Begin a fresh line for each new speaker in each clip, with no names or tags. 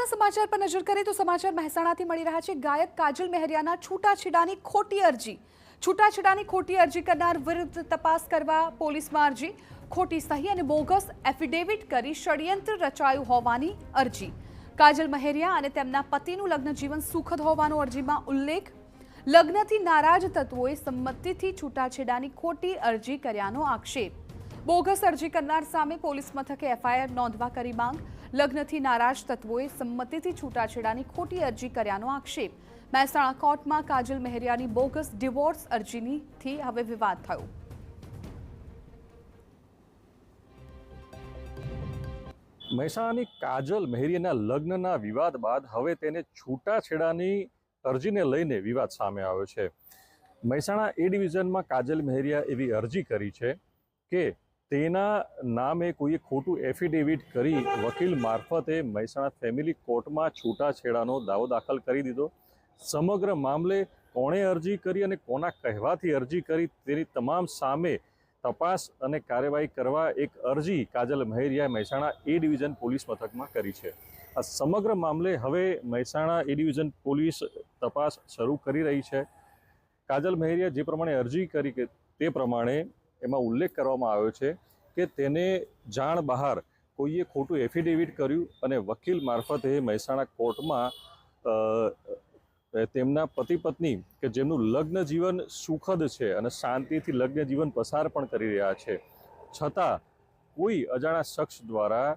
સમાચાર પર નજર કરીએ તો સમાચાર મહેસાણાથી મળી રહ્યા છે। ગાયક કાજલ મહેરિયાના છૂટાછેડાની ખોટી અરજી। છૂટાછેડાની ખોટી અરજી કરનાર વિરુદ્ધ તપાસ કરવા પોલીસમાં અરજી। ખોટી સહી અને બોગસ એફિડેવિટ કરી ષડયંત્ર રચાયું હોવાની અરજી। કાજલ મહેરિયા અને તેમના પતિનું લગ્ન જીવન સુખદ હોવાનો અરજીમાં ઉલ્લેખ। લગ્નથી નારાજ તત્વોએ સંમતિથી છૂટાછેડાની ખોટી અરજી કર્યાનો આક્ષેપ। બોગસ અરજી કરનાર સામે પોલીસ મથકે એફઆઈઆર નોંધવા કરી માંગ। લગ્નથી નારાજ તત્વોએ સંમતિથી છૂટાછેડાની ખોટી અરજી કર્યાનો આક્ષેપ। મહેસાણા કોર્ટમાં કાજલ મહેરિયાની બોગસ ડિવોર્સ અરજીથી હવે વિવાદ થયો।
મહેસાણાની કાજલ મહેરિયાના લગ્નના વિવાદ બાદ હવે તેને છૂટાછેડાની અરજીને લઈને વિવાદ સામે આવ્યો છે। મહેસાણા એ ડિવિઝનમાં કાજલ મહેરિયા એવી અરજી કરી છે કે તેના નામે કોઈએ ખોટું એફિડેવિટ કરી વકીલ મારફતે મહેસાણા ફેમિલી કોર્ટમાં છૂટાછેડાનો દાવો દાખલ કરી દીધો। સમગ્ર મામલે કોણે અરજી કરી અને કોના કહેવાથી અરજી કરી તેની તમામ સામે તપાસ અને કાર્યવાહી કરવા એક અરજી કાજલ મહેરિયાએ મહેસાણા એ ડિવિઝન પોલીસ મથકમાં કરી છે। આ સમગ્ર મામલે હવે મહેસાણા એ ડિવિઝન પોલીસ તપાસ શરૂ કરી રહી છે। કાજલ મહેરિયા જે પ્રમાણે અરજી કરી કે તે પ્રમાણે એમાં ઉલ્લેખ કરવામાં આવ્યો છે કે તેને જાણ બહાર કોઈએ ખોટું એફિડેવિટ કર્યું અને વકીલ મારફતે મહેસાણા કોર્ટમાં તેમના પતિ પત્ની કે જેમનું લગ્ન જીવન સુખદ છે અને શાંતિથી લગ્ન જીવન પસાર પણ કરી રહ્યા છે, છતાં કોઈ અજાણા શખ્સ દ્વારા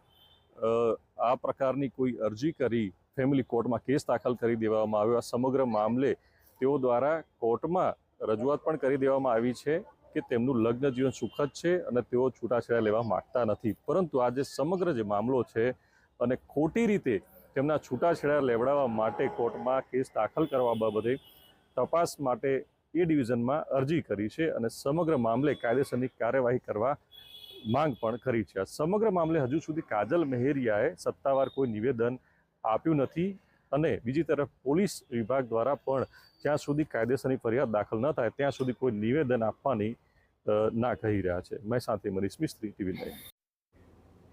આ પ્રકારની કોઈ અરજી કરી ફેમિલી કોર્ટમાં કેસ દાખલ કરી દેવામાં આવ્યો। આ સમગ્ર મામલે તેઓ દ્વારા કોર્ટમાં રજૂઆત પણ કરી દેવામાં આવી છે કે તેમનું લગ્ન જીવન સુખદ છે અને તેઓ છૂટાછેડા લેવા માગતા નથી, પરંતુ આ જે સમગ્ર જે મામલો છે અને ખોટી રીતે તેમના છૂટાછેડા લેવડાવવા માટે કોર્ટમાં કેસ દાખલ કરવા બાબતે તપાસ માટે એ ડિવિઝનમાં અરજી કરી છે અને સમગ્ર મામલે કાયદેસરની કાર્યવાહી કરવા માંગ પણ કરી છે। આ સમગ્ર મામલે હજુ સુધી કાજલ મહેરિયાએ સત્તાવાર કોઈ નિવેદન આપ્યું નથી અને બીજી તરફ પોલીસ વિભાગ દ્વારા પણ જ્યાં સુધી કાયદેસરની ફરિયાદ દાખલ ન થાય ત્યાં સુધી કોઈ નિવેદન આપવાની ના કહી રહ્યા છે। મહેસાણાથી મનીષ મિસ્ત્રી, TV9।